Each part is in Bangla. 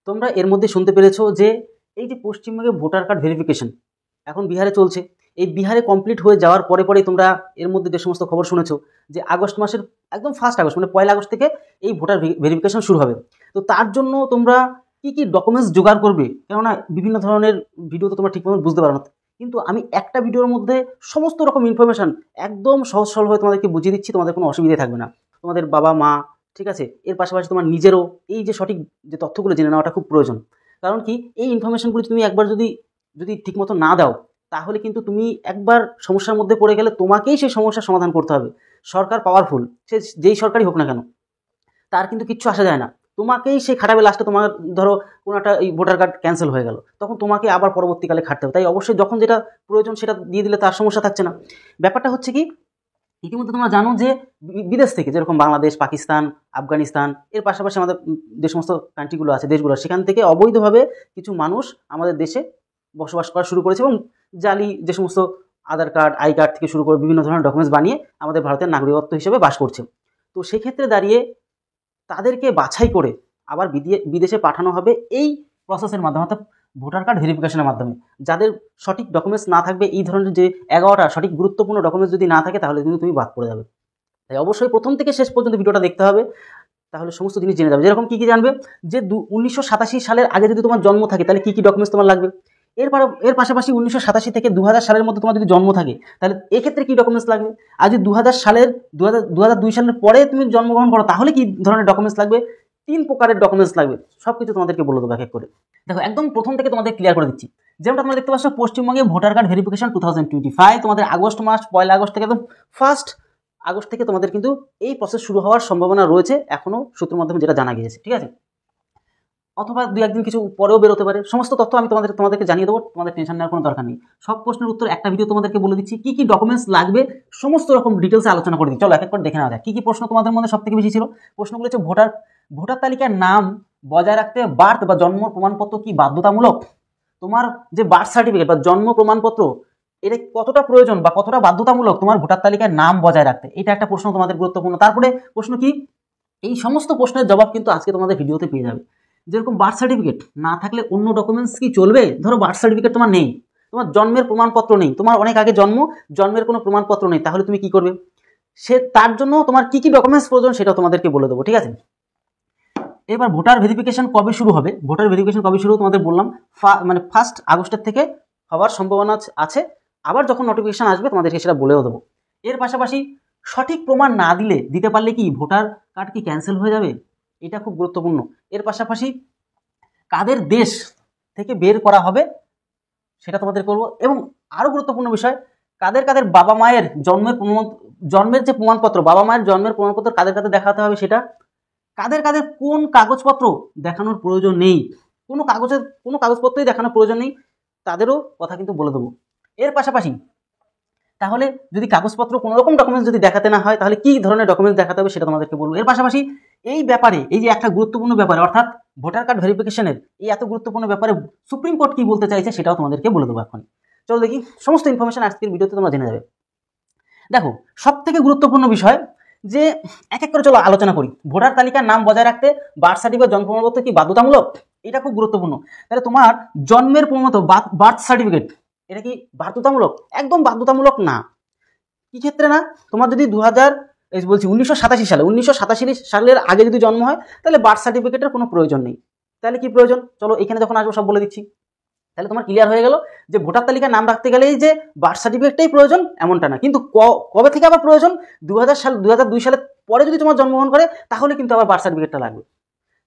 তোমরা এর মধ্যে শুনতে পেরেছো যে এই যে পশ্চিমবঙ্গে ভোটার কার্ড ভেরিফিকেশন এখন বিহারে চলছে। এই বিহারে কমপ্লিট হয়ে যাওয়ার পরে পরেই তোমরা এর মধ্যে যে সমস্ত খবর শুনেছো যে আগস্ট মাসের একদম ফার্স্ট আগস্ট মানে 1 আগস্ট থেকে এই ভোটার ভেরিফিকেশন শুরু হবে। তো তার জন্য তোমরা কি কি ডকুমেন্টস জোগাড় করবে, কেননা বিভিন্ন ধরনের ভিডিও তো তোমরা ঠিকমতো বুঝতে পারো না, কিন্তু আমি একটা ভিডিওর মধ্যে সমস্ত রকম ইনফরমেশন একদম সহজ সরলভাবে তোমাদেরকে বুঝিয়ে দিচ্ছি, তোমাদের কোনো অসুবিধা থাকবে না। তোমাদের বাবা মা, ঠিক আছে, এর পাশাপাশি তোমার নিজেরও এই যে সঠিক যে তথ্যগুলো জেনে নেওয়াটা খুব প্রয়োজন। কারণ কি, এই ইনফরমেশনগুলো তুমি একবার যদি যদি ঠিকমতো না দাও তাহলে কিন্তু তুমি একবার সমস্যার মধ্যে পড়ে গেলে তোমাকেই সেই সমস্যার সমাধান করতে হবে। সরকার পাওয়ারফুল, সে যেই সরকারই হোক না কেন, তার কিন্তু কিচ্ছু আসা যায় না। তোমাকেই সে খাটাবে। লাস্টে তোমার ধরো কোনো একটা এই ভোটার কার্ড ক্যান্সেল হয়ে গেল, তখন তোমাকে আবার পরবর্তীকালে খাটতে হবে। তাই অবশ্যই যখন যেটা প্রয়োজন সেটা দিয়ে দিলে তার সমস্যা থাকছে না। ব্যাপারটা হচ্ছে কি, ইতিমধ্যে তোমরা জানো যে বিদেশ থেকে যেরকম বাংলাদেশ, পাকিস্তান, আফগানিস্তান, এর পাশাপাশি আমাদের যে সমস্ত কান্ট্রিগুলো আছে, দেশগুলো, সেখান থেকে অবৈধভাবে কিছু মানুষ আমাদের দেশে বসবাস করা শুরু করেছে এবং জালি যে সমস্ত আধার কার্ড, আই কার্ড থেকে শুরু করে বিভিন্ন ধরনের ডকুমেন্টস বানিয়ে আমাদের ভারতের নাগরিকত্ব হিসেবে বাস করছে। তো সেক্ষেত্রে দাঁড়িয়ে তাদেরকে বাছাই করে আবার বিদেশে পাঠানো হবে এই প্রসেসের মাধ্যমে, অর্থাৎ ভোটার কার্ড ভেরিফিকেশনের মাধ্যমে। যাদের সঠিক ডকুমেন্টস না থাকবে, এই ধরনের যে 11টা সঠিক গুরুত্বপূর্ণ ডকুমেন্টস যদি না থাকে তাহলে কিন্তু তুমি বাদ পড়ে যাবে। তাই অবশ্যই প্রথম থেকে শেষ পর্যন্ত ভিডিওটা দেখতে হবে, তাহলে সমস্ত জিনিস জেনে যাবে। যেরকম কী কী জানবে, যে 1987 সালের আগে যদি তোমার জন্ম থাকে তাহলে কী কী ডকুমেন্টস তোমার লাগবে। এর পাশাপাশি 1987 থেকে 2000 সালের মধ্যে তোমার যদি জন্ম থাকে তাহলে এক্ষেত্রে কী ডকুমেন্টস লাগবে। আর যদি 2002 সালের পরে তুমি জন্মগ্রহণ করো তাহলে কী ধরনের ডকুমেন্টস লাগবে। 3 প্রকারের ডকুমেন্টস লাগবে, সব কিছু তোমাদেরকে বলে দেবো এক এক করে। দেখো, একদম প্রথম থেকে তোমাদের ক্লিয়ার করে দিচ্ছি। যেমনটা তোমরা দেখতে পাচ্ছ, পশ্চিমবঙ্গে ভোটার কার্ড ভেরিফিকেশন 2025 তোমাদের আগস্ট মাস 1 আগস্ট থেকে একদম ফার্স্ট আগস্ট থেকে তোমাদের কিন্তু এই প্রসেস শুরু হওয়ার সম্ভাবনা রয়েছে, এখনও সূত্রের মাধ্যমে যেটা জানা গিয়েছে, ঠিক আছে। অথবা 2-1 দিন কিছু পরেও বেরোতে পারে। সমস্ত তথ্য আমি তোমাদেরকে জানিয়ে দেবো, তোমাদের টেনশন নেওয়ার কোনো দরকার নেই। সব প্রশ্নের উত্তর একটা ভিডিও তোমাদেরকে বলে দিচ্ছি। কি কি ডকুমেন্টস লাগবে সমস্ত রকম ডিটেলসে আলোচনা করে দিচ্ছি। চলো এক এক করে দেখে নেওয়া যায়। কি কি প্রশ্ন তোমাদের মধ্যে সব থেকে বেশি ছিল। প্রশ্নগুলো হচ্ছে ভোটার তালিকার নাম বজায় রাখতে বার্থ বা জন্ম প্রমাণপত্র কি বাধ্যতামূলক। তোমার যে বার্থ সার্টিফিকেট বা জন্ম প্রমাণপত্র, এটা কতটা প্রয়োজন বা কতটা বাধ্যতামূলক তোমার ভোটার তালিকায় নাম বজায় রাখতে, এটা একটা প্রশ্ন তোমাদের গুরুত্বপূর্ণ। তারপরে প্রশ্ন কি, এই সমস্ত প্রশ্নের জবাব কিন্তু আজকে তোমাদের ভিডিওতে পেয়ে যাবে। যেরকম বার্থ সার্টিফিকেট না থাকলে অন্য ডকুমেন্টস কি চলবে। ধরো বার্থ সার্টিফিকেট তোমার নেই, তোমার জন্মের প্রমাণপত্র নেই, তোমার অনেক আগে জন্মের কোনো প্রমাণপত্র নেই, তাহলে তুমি কি করবে। তার জন্য তোমার কি কি ডকুমেন্টস প্রয়োজন সেটাও তোমাদেরকে বলে দেবো, ঠিক আছে। এবার ভোটার ভেরিফিকেশন কবে শুরু হবে। ভোটার ভেরিফিকেশন কবে শুরু তোমাদের বললাম, মানে 1 আগস্টের থেকে হওয়ার সম্ভাবনা আছে। আবার যখন নোটিফিকেশন আসবে তোমাদেরকে সেটা বলেও দেবো। এর পাশাপাশি সঠিক প্রমাণ না দিতে পারলে কি ভোটার কার্ড কি ক্যান্সেল হয়ে যাবে, এটা খুব গুরুত্বপূর্ণ। এর পাশাপাশি কাদের দেশ থেকে বের করা হবে সেটা তোমাদের করবো। এবং আরও গুরুত্বপূর্ণ বিষয়, কাদের বাবা মায়ের জন্মের যে প্রমাণপত্র, বাবা মায়ের জন্মের প্রমাণপত্র কাদের দেখাতে হবে সেটা, কাদের কোন কাগজপত্র দেখানোর প্রয়োজন নেই, কোনো কাগজপত্রই দেখানোর প্রয়োজন নেই, তাদেরও কথা কিন্তু বলে দেবো। এর পাশাপাশি তাহলে যদি কাগজপত্র কোনো রকম ডকুমেন্টস যদি দেখাতে না হয় তাহলে কি ধরনের ডকুমেন্টস দেখাতে হবে সেটা তোমাদেরকে বলবো। এর পাশাপাশি এই ব্যাপারে, এই যে একটা গুরুত্বপূর্ণ ব্যাপারে, অর্থাৎ ভোটার কার্ড ভেরিফিকেশনের এই এত গুরুত্বপূর্ণ ব্যাপারে সুপ্রিম কোর্ট কি বলতে চাইছে সেটাও তোমাদেরকে বলে দেবো এখন। চলো দেখি, সমস্ত ইনফরমেশন আজকের ভিডিওতে তোমরা জেনে যাবে। দেখো, সব থেকে গুরুত্বপূর্ণ বিষয় যে এক এক করে চলো আলোচনা করি। ভোটার তালিকার নাম বজায় রাখতে বার্থ সার্টিফিকেট, জন্ম প্রমাণপত্র কি বাধ্যতামূলক, এটা খুব গুরুত্বপূর্ণ। তাহলে তোমার জন্মের প্রমাণপত্র বার্থ সার্টিফিকেট এটা কি বাধ্যতামূলক? একদম বাধ্যতামূলক না। কি ক্ষেত্রে না, তোমার যদি 1987 সালের আগে যদি জন্ম হয় তাহলে বার্থ সার্টিফিকেটের কোনো প্রয়োজন নেই। তাহলে কি প্রয়োজন, চলো এখানে যখন আসবো সব বলে দিচ্ছি। তাহলে তোমার ক্লিয়ার হয়ে গেল যে ভোটার তালিকার নাম রাখতে গেলেই যে বার্থ সার্টিফিকেটটাই প্রয়োজন এমনটা না। কিন্তু কবে থেকে আবার প্রয়োজন, 2002 সালের পরে যদি তোমার জন্মগ্রহণ করে তাহলে কিন্তু আবার বার্থ সার্টিফিকেটটা লাগবে।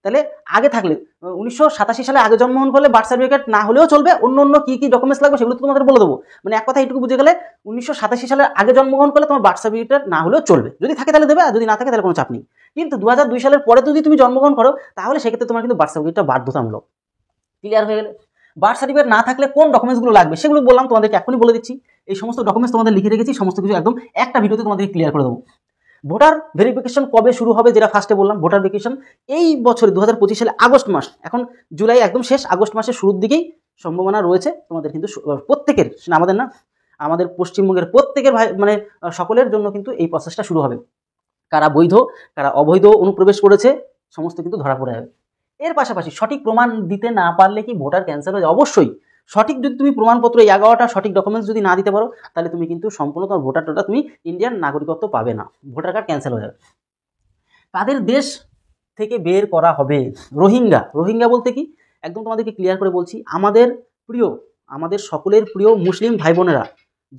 তাহলে আগে থাকলে 1987 সালে আগে জন্মগ্রহণ করলে বার্থ সার্টিফিকেট না হলেও চলবে, অন্য কি কি ডকুমেন্টস লাগবে সেগুলো তো তোমাদের বলে দেবো। মানে এক কথা এইটুকু বুঝে গেলে 1987 সালের আগে জন্মগ্রহণ করলে তোমার বার্থ সার্টিফিকেট না হলেও চলবে, যদি থাকে তাহলে দেবে, আর যদি না থাকে তাহলে কোনো চাপ নেই। কিন্তু 2002 সালের পরে যদি তুমি জন্মগ্রহণ করো তাহলে সেক্ষেত্রে তোমার কিন্তু বার্থ সার্টিফিকেটটা বাধ্যতামূলক। ক্লিয়ার হয়ে গেলে, বার্থ সার্টিফিকেট না থাকলে কোন ডকুমেন্টসগুলো লাগবে সেগুলো বললাম, তোমাদেরকে এখনই বলে দিচ্ছি। এই সমস্ত ডকুমেন্টস তোমাদের লিখে রেখেছি, সমস্ত কিছু একদম একটা ভিডিওতে তোমাদেরকে ক্লিয়ার করে দেবো। ভোটার ভেরিফিকেশন কবে শুরু হবে, যেটা ফার্স্টে বললাম, ভোটার ভেরিফিকেশন এই বছর 2025 সালে আগস্ট মাস, এখন জুলাই একদম শেষ, আগস্ট মাসের শুরুর দিকেই সম্ভাবনা রয়েছে। তোমাদের কিন্তু প্রত্যেকের, আমাদের না, আমাদের পশ্চিমবঙ্গের প্রত্যেকের মানে সকলের জন্য কিন্তু এই প্রসেসটা শুরু হবে। কারা বৈধ কারা অবৈধ অনুপ্রবেশ করেছে সমস্ত কিন্তু ধরা পড়ে যাবে। এর পাশাপাশি সঠিক প্রমাণ দিতে না পারলে কি ভোটার ক্যান্সেল হয়ে যায়? অবশ্যই সঠিক যদি তুমি প্রমাণপত্র 11টা সঠিক ডকুমেন্টস যদি না দিতে পারো, তাহলে তুমি কিন্তু সম্পূর্ণ তোমার ভোটারটা তুমি ইন্ডিয়ান নাগরিকত্ব পাবে না, ভোটার কার্ড ক্যান্সেল হয়ে যাবে। তাদের দেশ থেকে বের করা হবে। রোহিঙ্গা বলতে কি, একদম তোমাদেরকে ক্লিয়ার করে বলছি, আমাদের সকলের প্রিয় মুসলিম ভাই বোনেরা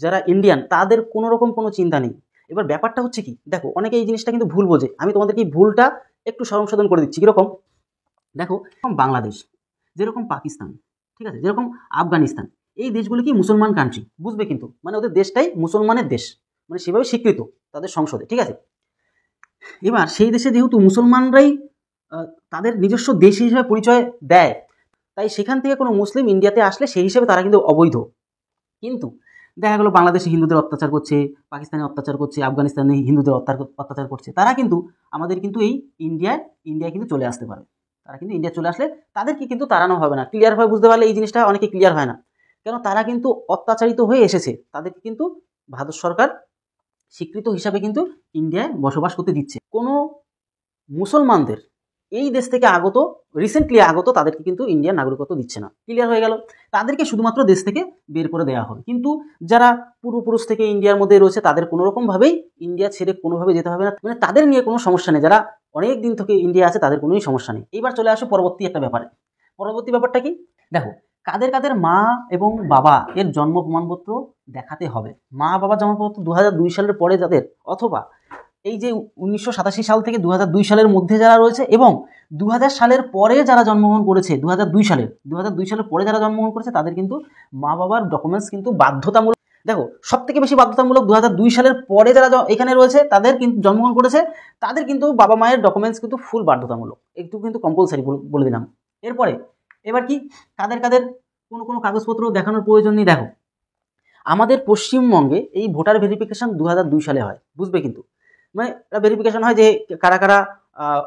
যারা ইন্ডিয়ান, তাদের কোনো রকম কোনো চিন্তা নেই। এবার ব্যাপারটা হচ্ছে কি, দেখো অনেকে এই জিনিসটা কিন্তু ভুল বোঝে, আমি তোমাদেরকে এই ভুলটা একটু সংশোধন করে দিচ্ছি। কীরকম দেখো, বাংলাদেশ, যেরকম পাকিস্তান, ঠিক আছে, যেরকম আফগানিস্তান, এই দেশগুলো কি মুসলমান কান্ট্রি, বুঝবে কিন্তু, মানে ওদের দেশটাই মুসলমানের দেশ, মানে সেভাবে স্বীকৃত তাদের সংসদে, ঠিক আছে। এবার সেই দেশে যেহেতু মুসলমানরাই তাদের নিজস্ব দেশ হিসেবে পরিচয় দেয়, তাই সেখান থেকে কোনো মুসলিম ইন্ডিয়াতে আসলে সেই হিসেবে তারা কিন্তু অবৈধ। কিন্তু দেখা গেলো বাংলাদেশে হিন্দুদের অত্যাচার করছে, পাকিস্তানে অত্যাচার করছে, আফগানিস্তানে হিন্দুদের অত্যাচার করছে, তারা কিন্তু আমাদের কিন্তু এই ইন্ডিয়ায় কিন্তু চলে আসতে পারে। তারা কিন্তু ইন্ডিয়া চলে আসলে তাদেরকে কিন্তু তাড়ানো হবে না। ক্লিয়ারভাবে বুঝতে পারলে এই জিনিসটা অনেকে ক্লিয়ার হয় না, কেন তারা কিন্তু অত্যাচারিত হয়ে এসেছে, তাদেরকে কিন্তু ভারত সরকার স্বীকৃত হিসাবে কিন্তু ইন্ডিয়ায় বসবাস করতে দিচ্ছে। কোনো মুসলমানদের এই দেশ থেকে রিসেন্টলি আগত তাদেরকে কিন্তু ইন্ডিয়ান নাগরিকত্ব দিচ্ছে না। ক্লিয়ার হয়ে গেল, তাদেরকে শুধুমাত্র দেশ থেকে বের করে দেওয়া হবে। কিন্তু যারা পূর্বপুরুষ থেকে ইন্ডিয়ার মধ্যে রয়েছে, তাদের কোনো রকমভাবেই ইন্ডিয়া ছেড়ে কোনোভাবে যেতে হবে না, মানে তাদের নিয়ে কোনো সমস্যা নেই। যারা অনেক দিন থেকে ইন্ডিয়া আছে তাদের কোনোই সমস্যা নেই। এইবার চলে আসো পরবর্তী একটা ব্যাপারে। পরবর্তী ব্যাপারটা কি, দেখো কাদের মা এবং বাবা এর জন্ম প্রমাণপত্র দেখাতে হবে। মা বাবার জন্মপত্র 2002 সালের পরে যাদের, অথবা এই যে 1987 সাল থেকে 2002 সালের মধ্যে যারা রয়েছে, এবং 2000 সালের পরে যারা জন্মগ্রহণ করেছে, 2002 সালের পরে যারা জন্মগ্রহণ করেছে, তাদের কিন্তু মা বাবার ডকুমেন্টস কিন্তু বাধ্যতামূলক। দেখো সব থেকে বেশি বাধ্যতামূলক 2002 সালের পরে যারা এখানে রয়েছে, তাদের কিন্তু জন্মগ্রহণ করেছে, তাদের কিন্তু বাবা মায়ের ডকুমেন্টস কিন্তু ফুল বাধ্যতামূলক, একটু কিন্তু কম্পালসারি বলে দিলাম। এরপরে এবার কি, কাদের কোনো কাগজপত্র দেখানোর প্রয়োজন নেই। দেখো আমাদের পশ্চিমবঙ্গে এই ভোটার ভেরিফিকেশন 2002 সালে হয়, বুঝবে কিন্তু, মানে ভেরিফিকেশন হয় যে কারা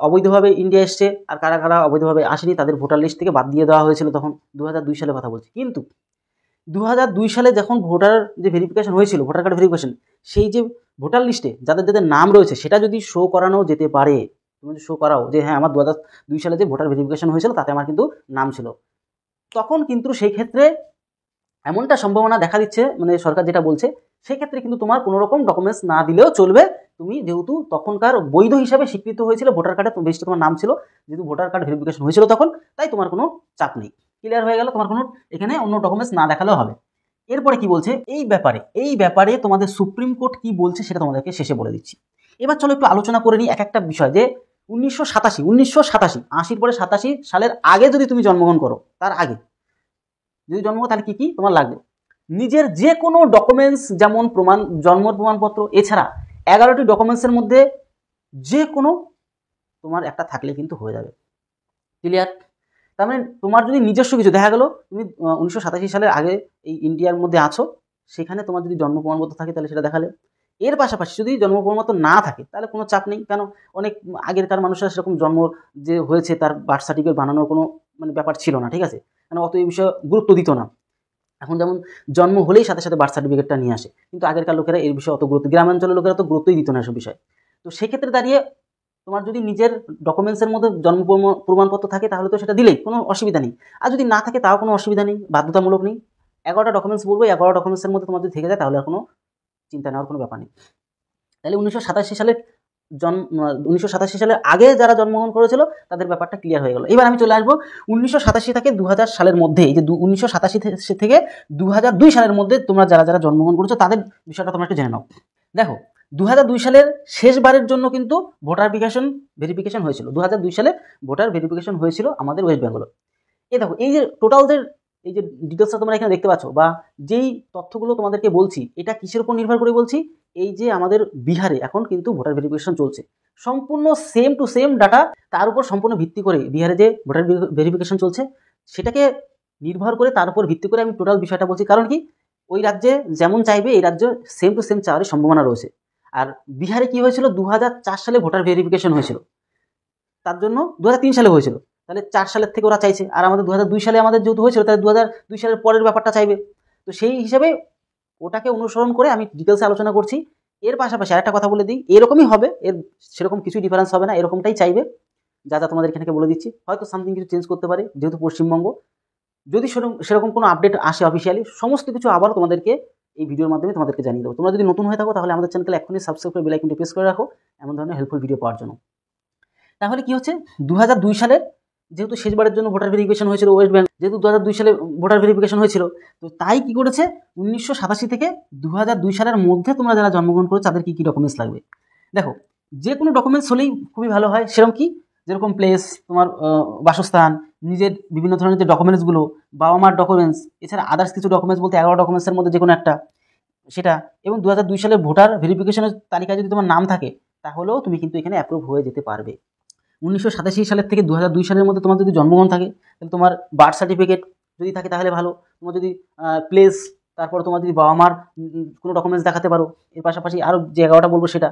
অবৈধভাবে ইন্ডিয়া এসছে আর কারা অবৈধভাবে আসেনি, তাদের ভোটার লিস্ট থেকে বাদ দিয়ে দেওয়া হয়েছিল তখন 2002 সালে কথা বলছি। কিন্তু 2002 সালে যখন ভোটার যে ভেরিফিকেশন হয়েছিল, ভোটার কার্ড ভেরিফিকেশন, সেই যে ভোটার লিস্টে যাদের নাম রয়েছে সেটা যদি শো করানো যেতে পারে, তুমি যদি শো করাও যে হ্যাঁ আমার 2002 সালে যে ভোটার ভেরিফিকেশন হয়েছিল তাতে আমার কিন্তু নাম ছিল, তখন কিন্তু সেই ক্ষেত্রে এমনটা সম্ভাবনা দেখা দিচ্ছে, মানে সরকার যেটা বলছে, সেক্ষেত্রে কিন্তু তোমার কোনো রকম ডকুমেন্টস না দিলেও চলবে। তুমি যেহেতু তখনকার বৈধ হিসাবে স্বীকৃত হয়েছিল, ভোটার কার্ডে বেশি তোমার নাম ছিল, যেহেতু ভোটার কার্ড ভেরিফিকেশন হয়েছিল তখন, তাই তোমার কোনো চাপ নেই। ক্লিয়ার হয়ে গেল, তোমার কোনো এখানে অন্য ডকুমেন্টস না দেখালেও হবে। এরপরে কি বলছে এই ব্যাপারে তোমাদের সুপ্রিম কোর্ট কি বলছে সেটা তোমাদেরকে শেষে বলে দিচ্ছি। এবার চলো একটু আলোচনা করে নিই এক একটা বিষয়, যে 1987 80 পরে 87 সালের আগে যদি তুমি জন্মগ্রহণ করো, তার আগে যদি জন্ম, তাহলে কি তোমার লাগবে? নিজের যে কোনো ডকুমেন্টস, যেমন জন্ম প্রমাণপত্র, এছাড়া 11টি ডকুমেন্টসের মধ্যে যে কোনো তোমার একটা থাকলে কিন্তু হয়ে যাবে। ক্লিয়ার? তার মানে তোমার যদি নিজস্ব কিছু দেখা গেল, তুমি 1987 সালের আগে এই ইন্ডিয়ার মধ্যে আছো, সেখানে তোমার যদি জন্ম প্রমাণপত্র থাকে তাহলে সেটা দেখালে। এর পাশাপাশি যদি জন্ম প্রমাণপত্র না থাকে তাহলে কোনো চাপ নেই, কেন অনেক আগেরকার মানুষরা সেরকম জন্ম যে হয়েছে তার বার্থ সার্টিফিকেট বানানোর কোনো ব্যাপার ছিল না, ঠিক আছে, মানে অত এই বিষয়ে গুরুত্ব দিত না। এখন যেমন জন্ম হলেই সাথে সাথে বার্থ সার্টিফিকেটটা নিয়ে আসে, কিন্তু আগেরকার লোকেরা এই বিষয়ে অত গুরুত্ব, গ্রামাঞ্চলের লোকেরা তো গুরুত্বই দিত না এসব বিষয়। তো সেক্ষেত্রে দাঁড়িয়ে তোমার যদি নিজের ডকুমেন্টসের মধ্যে জন্ম প্রমাণপত্র থাকে তাহলে তো সেটা দিলেই কোনো অসুবিধা নেই, আর যদি না থাকে তাও কোনো অসুবিধা নেই, বাধ্যতামূলক নেই। 11টা ডকুমেন্টস বলবো, 11 ডকুমেন্টসের মধ্যে তোমার যদি থেকে যায় তাহলে আর কোনো চিন্তা নেওয়ার কোনো ব্যাপার নেই। তাহলে 1987 সালের আগে যারা জন্মগ্রহণ করেছিল তাদের ব্যাপারটা ক্লিয়ার হয়ে গেল। এবার আমি চলে আসবো 1987 থেকে 2000 সালের মধ্যে, এই যে 1987 থেকে 2002 সালের মধ্যে তোমরা যারা জন্মগ্রহণ করেছো তাদের বিষয়টা তোমরা একটু জেনে নাও। দেখো 2002 সালের শেষবারের জন্য কিন্তু ভোটার ভেরিফিকেশন হয়েছিল। 2002 সালে ভোটার ভেরিফিকেশন হয়েছিল আমাদের ওয়েস্ট বেঙ্গলে। এই দেখো এই যে টোটালদের এই যে ডিটেলসটা তোমরা এখানে দেখতে পাচ্ছ, বা যেই তথ্যগুলো তোমাদেরকে বলছি, এটা কিসের উপর নির্ভর করে বলছি? এই যে আমাদের বিহারে এখন কিন্তু ভোটার ভেরিফিকেশন চলছে, সম্পূর্ণ সেম টু সেম ডাটা, তার উপর সম্পূর্ণ ভিত্তি করে বিহারে যে ভোটার ভেরিফিকেশন চলছে সেটাকে নির্ভর করে, তার উপর ভিত্তি করে আমি টোটাল বিষয়টা বলছি। কারণ কি, ওই রাজ্যে যেমন চাইবে এই রাজ্য সেম টু সেম চাওয়ার সম্ভাবনা রয়েছে। আর বিহারে কি হয়েছিল, 2004 সালে ভোটার ভেরিফিকেশন হয়েছিল, তার জন্য 2003 সালে হয়েছিল, তাহলে 4 সালের থেকে ওরা চাইছে। আর আমাদের 2002 সালে আমাদের যেহেতু হয়েছিল, তাহলে 2002 সালের পরের ব্যাপারটা চাইবে। তো সেই হিসাবে ওটাকে অনুসরণ করে আমি ডিটেলসে আলোচনা করছি। এর পাশাপাশি আরেকটা কথা বলে দিই, এরকমই হবে, এর সেরকম কিছু ডিফারেন্স হবে না, এরকমটাই চাইবে। যা যা তোমাদের এখানে বলে দিচ্ছি, হয়তো সামথিং কিছু চেঞ্জ করতে পারে যেহেতু পশ্চিমবঙ্গ। যদি সেরকম কোনো আপডেট আসে অফিসিয়ালি, সমস্ত কিছু আবার তোমাদেরকে এই ভিডিওর মাধ্যমে তোমাদেরকে জানিয়ে দেবো। তোমরা যদি নতুন হয়ে থাকো তাহলে আমাদের চ্যানেলকে এখনই সাবস্ক্রাইব করে বেল আইকনটি প্রেস করে রাখো এমন ধরনের হেল্পফুল ভিডিও পাওয়ার জন্য। তাহলে কি হচ্ছে, 2002 সালের যেহেতু শেষবারের জন্য ভোটার ভেরিফিকেশন হয়েছিল ওয়েস্ট বেঙ্গল, যেহেতু 2002 সালে ভোটার ভেরিফিকেশন হয়েছিল, তো তাই কি করেছে 1987 থেকে 2002 সালের মধ্যে তোমরা যারা জন্মগ্রহণ করেছো তাদের কী ডকুমেন্টস লাগবে। দেখো, যে কোনো ডকুমেন্টস হলেই খুবই ভালো হয়। সেরকম কি, যেরকম প্লেস, তোমার বাসস্থান, নিজের বিভিন্ন ধরনের যে ডকুমেন্টসগুলো, বাবা মার ডকুমেন্টস, এছাড়া আদার্স কিছু ডকুমেন্টস বলতে 11 ডকুমেন্টসের মধ্যে যে কোনো একটা সেটা, এবং 2002 সালের ভোটার ভেরিফিকেশনের তালিকায় যদি তোমার নাম থাকে তাহলেও তুমি কিন্তু এখানে অ্যাপ্রুভ হয়ে যেতে পারবে। 1987 সালের থেকে 2002 সালের মধ্যে তোমার যদি জন্মগ্রহণ থাকে তাহলে তোমার বার্থ সার্টিফিকেট যদি থাকে তাহলে ভালো। তোমার যদি প্লেস, তারপর তোমার যদি বাবা মার কোনো ডকুমেন্টস দেখাতে পারো, এর পাশাপাশি আরও যে 11টা বলবো সেটা,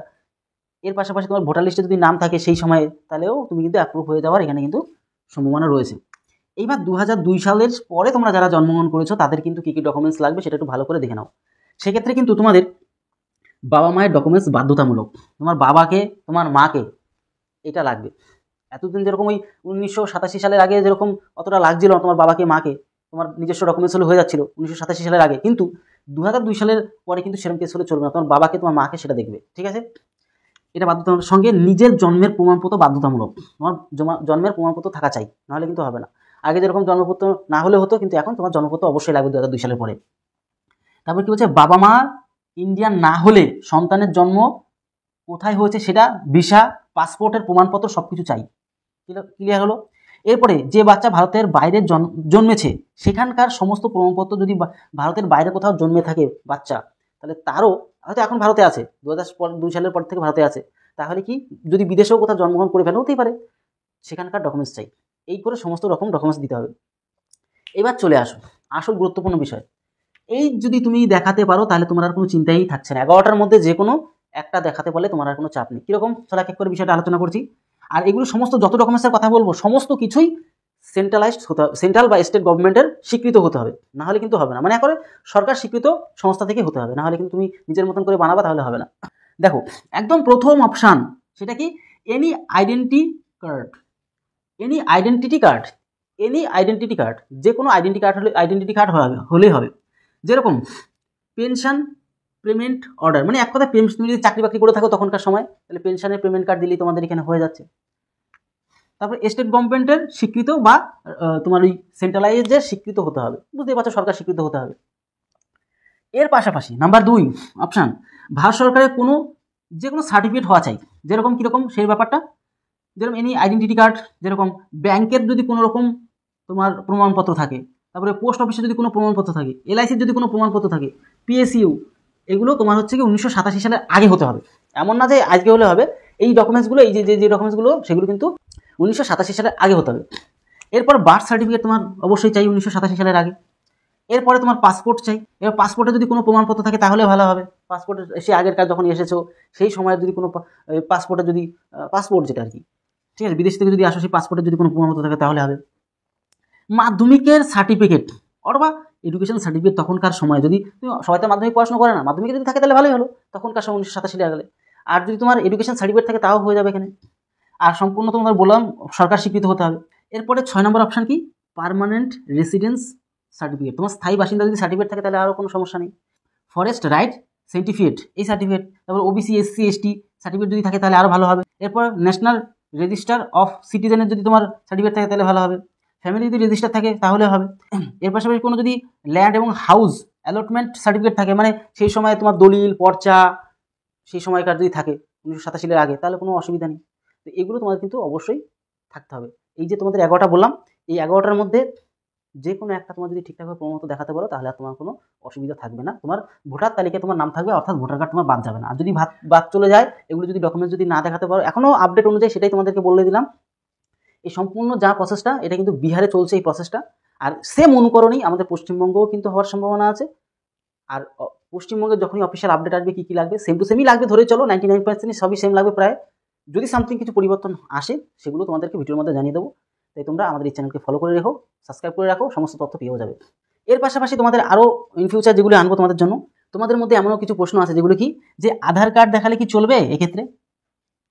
এর পাশাপাশি তোমার ভোটার লিস্টে যদি নাম থাকে সেই সময়ে, তাহলেও তুমি কিন্তু অ্যাপ্রুভ হয়ে যাওয়ার এখানে কিন্তু সম্ভাবনা রয়েছে। এইবার 2002 সালের পরে তোমরা যারা জন্মগ্রহণ করেছো তাদের কিন্তু কী কী ডকুমেন্টস লাগবে সেটা একটু ভালো করে দেখে নাও। সেক্ষেত্রে কিন্তু তোমাদের বাবা মায়ের ডকুমেন্টস বাধ্যতামূলক, তোমার বাবাকে তোমার মাকে এটা লাগবে। এতদিন যেরকম ওই 1987 সালের আগে যেরকম অতটা লাগছিল তোমার বাবাকে মাকে, তোমার নিজস্ব ডকুমেন্টস হলে হয়ে যাচ্ছিল 1987 সালের আগে, কিন্তু 2002 সালের পরে কিন্তু সেরকম কেস হলে চলবে না, তোমার বাবাকে তোমার মাকে সেটা দেখবে, ঠিক আছে। এটা বাধ্যতামূলক। সঙ্গে নিজের জন্মের প্রমাণপত্র বাধ্যতামূলক, তোমার জন্মের প্রমাণপত্র থাকা চাই, নাহলে কিন্তু হবে না। আগে যেরকম জন্মপত্র না হলে হতো, কিন্তু এখন তোমার জন্মপত্র অবশ্যই লাগবে 2002 সালের পরে। তারপর কি বলছে, বাবা মা ইন্ডিয়ান না হলে সন্তানের জন্ম কোথায় হয়েছে সেটা, ভিসা, পাসপোর্টের প্রমাণপত্র সব কিছু চাই। ক্লিয়ার হলো। এরপরে যে বাচ্চা ভারতের বাইরে জন্মেছে সেখানকার সমস্ত প্রমাণপত্র, যদি ভারতের বাইরে কোথাও জন্মে থাকে বাচ্চা, তাহলে তারও, হয়তো এখন ভারতে আছে, 2002 সালের পর থেকে ভারতে আছে, তাহলে কি যদি বিদেশেও কোথাও জন্মগ্রহণ করে ফেলে হতেই পারে, সেখানকার ডকুমেন্টস চাই। এই করে সমস্ত রকম ডকুমেন্টস দিতে হবে। এবার চলে আসো আসল গুরুত্বপূর্ণ বিষয়। এই যদি তুমি দেখাতে পারো তাহলে তোমার আর কোনো চিন্তাই থাকছে না। 11টার মধ্যে যে কোনো একটা দেখাতে বলে তোমার আর কোনো চাপ নেই। কীরকম, চলো এক এক করে বিষয়টা আলোচনা করছি। আর এগুলো সমস্ত যত ডকুমেন্টসের কথা বলবো সমস্ত কিছুই সেন্ট্রালাইজড হতে হবে, সেন্ট্রাল বা স্টেট গভর্নমেন্টের স্বীকৃত হতে হবে, না হলে কিন্তু হবে না। মানে একবারে সরকার স্বীকৃত সংস্থা থেকে হতে হবে, না হলে কিন্তু তুমি নিজের মতন করে বানাবা তাহলে হবে না। দেখো, একদম প্রথম অপশান সেটা কি, any identity card. Any identity card, any identity card, যে কোনো আইডেন্টিটি কার্ড হলেই হবে। যেরকম পেনশন পেমেন্ট অর্ডার, মানে এক কথা তুমি যদি চাকরি বাকরি করে থাকো তখনকার সময়, তাহলে পেনশনের পেমেন্ট কার্ড দিলেই তোমাদের এখানে হয়ে যাচ্ছে। তারপর স্টেট গভর্নমেন্টের স্বীকৃত বা তোমার ওই সেন্ট্রালাইজের স্বীকৃত হতে হবে, বুঝতেই পারছো, সরকার স্বীকৃত হতে হবে। এর পাশাপাশি নাম্বার 2 অপশান, ভারত সরকারের যে কোনো সার্টিফিকেট হওয়া চাই। যেরকম কীরকম সেই ব্যাপারটা, যেরকম এনি আইডেন্টিটি কার্ড, যেরকম ব্যাংকের যদি কোনো রকম তোমার প্রমাণপত্র থাকে, তারপরে পোস্ট অফিসে যদি কোনো প্রমাণপত্র থাকে, LICর যদি কোনো প্রমাণপত্র থাকে, PSU, এগুলো তোমার হচ্ছে কি 1987 সালের আগে হতে হবে। এমন না যে আজকে হলে হবে। এই ডকুমেন্টসগুলো, এই যে ডকুমেন্টসগুলো, সেগুলো কিন্তু 1987 সালের আগে হতে হবে। এরপর বার্থ সার্টিফিকেট তোমার অবশ্যই চাই 1987 সালের আগে। এরপরে তোমার পাসপোর্ট চাই। এবার পাসপোর্টে যদি কোনো প্রমাণপত্র থাকে তাহলে ভালো হবে। পাসপোর্টে সে আগেরকার যখন এসেছো সেই সময় যদি কোনো পাসপোর্টে যদি পাসপোর্ট যেটা আর কি, ঠিক আছে, বিদেশ থেকে যদি আসো সেই পাসপোর্টে যদি কোনো প্রমাণপত্র থাকে তাহলে হবে। মাধ্যমিকের সার্টিফিকেট অথবা এডুকেশন সার্টিফিকেট তখনকার সময়, যদি সবাই তো মাধ্যমিক পড়াশোনা করে না, মাধ্যমিক যদি থাকে তাহলে ভালোই হলো, তখনকার সময় 1987 সালে গেলে। আর যদি তোমার এডুকেশন সার্টিফিকেট থাকে তাও হয়ে যাবে এখানে। আর সম্পূর্ণ তোমার বললাম সরকার স্বীকৃত হতে হবে। এরপরে 6 নম্বর অপশান কি, পার্মানেন্ট রেসিডেন্স সার্টিফিকেট। তোমার স্থায়ী বাসিন্দা যদি সার্টিফিকেট থাকে তাহলে আরও কোনো সমস্যা নেই। ফরেস্ট রাইট সার্টিফিকেট, এই সার্টিফিকেট। তারপর OBC SC ST সার্টিফিকেট যদি থাকে তাহলে আরও ভালো হবে। এরপর ন্যাশনাল রেজিস্টার অফ সিটিজেনের যদি তোমার সার্টিফিকেট থাকে তাহলে ভালো হবে। ফ্যামিলি যদি রেজিস্টার থাকে তাহলে হবে। এর পাশাপাশি কোনো যদি ল্যান্ড এবং হাউস অ্যালটমেন্ট সার্টিফিকেট থাকে, মানে সেই সময় তোমার দলিল পর্চা সেই সময়কার যদি থাকে 1987 সালের আগে, তাহলে কোনো অসুবিধা নেই। তো এগুলো তোমাদের কিন্তু অবশ্যই থাকতে হবে। এই যে তোমাদের 11টা বললাম, এই 11টার মধ্যে যে কোনো একটা তোমার যদি ঠিকঠাকভাবে প্রমাণপত্র দেখাতে পারো তাহলে আর তোমার কোনো অসুবিধা থাকবে না। তোমার ভোটার তালিকায় তোমার নাম থাকবে, অর্থাৎ ভোটার কার্ড তোমার বাদ যাবে না। আর যদি বাদ চলে যায়, এগুলো যদি ডকুমেন্টস যদি না দেখাতে পারো, এখনও আপডেট অনুযায়ী সেটাই তোমাদেরকে বলে দিলাম। এই সম্পূর্ণ যা প্রসেসটা, এটা কিন্তু বিহারে চলছে এই প্রসেসটা, আর সেম অনুকরণেই আমাদের পশ্চিমবঙ্গও কিন্তু হওয়ার সম্ভাবনা আছে। আর পশ্চিমবঙ্গের যখনই অফিসিয়াল আপডেট আসবে কী কী লাগবে, সেম টু সেমই লাগবে, ধরে চলো 99% সবই সেম লাগবে প্রায়। যদি সামথিং কিছু পরিবর্তন আসে সেগুলো তোমাদেরকে ভিডিওর মধ্যে জানিয়ে দেবো। তাই তোমরা আমাদের এই চ্যানেলকে ফলো করে রেখো, সাবস্ক্রাইব করে রাখো, সমস্ত তথ্য পেয়েও যাবে। এর পাশাপাশি তোমাদের আরও ইন ফিউচার যেগুলো আনবো তোমাদের জন্য, তোমাদের মধ্যে এমনও কিছু প্রশ্ন আছে যেগুলো কি, যে আধার কার্ড দেখালে কি চলবে এক্ষেত্রে,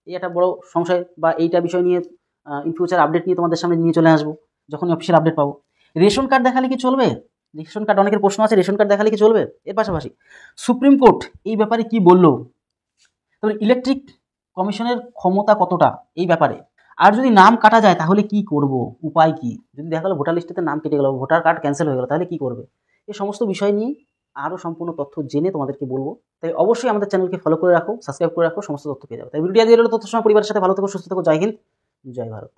এই একটা বড় সংশয় বা এইটা বিষয় নিয়ে ইন ফিউচার আপডেট নিয়ে তোমাদের সামনে নিয়ে চলে আসবো যখনই অফিসিয়াল আপডেট পাবো। রেশন কার্ড দেখালে কি চলবে? রেশন কার্ড, অনেকের প্রশ্ন আছে, রেশন কার্ড দেখালে কি চলবে? এর পাশাপাশি সুপ্রিম কোর্ট এই ব্যাপারে কি বললো, তারপরে ইলেকট্রিক কমিশনের ক্ষমতা কতটা এই ব্যাপারে, আর যদি নাম কাটা যায় তাহলে কি করব, উপায় কি, যদি দেখা গেলো ভোটার লিস্টেতে নাম কেটে গেল, ভোটার কার্ড ক্যান্সেল হয়ে গেল, তাহলে কি করবে? এই সমস্ত বিষয় নিয়ে আরও সম্পূর্ণ তথ্য জেনে তোমাদেরকে বলবো। তাই অবশ্যই আমাদের চ্যানেলকে ফলো করে রাখো, সাবস্ক্রাইব করে রাখো, সমস্ত তথ্য পেয়ে যাবে। তাই ভিডিওটি দিয়ে দিলে তথ্য সময় পরিবারের সাথে ভালো থেকো, সুস্থ থেকো। জয় হিন্দ, জয় ভারত।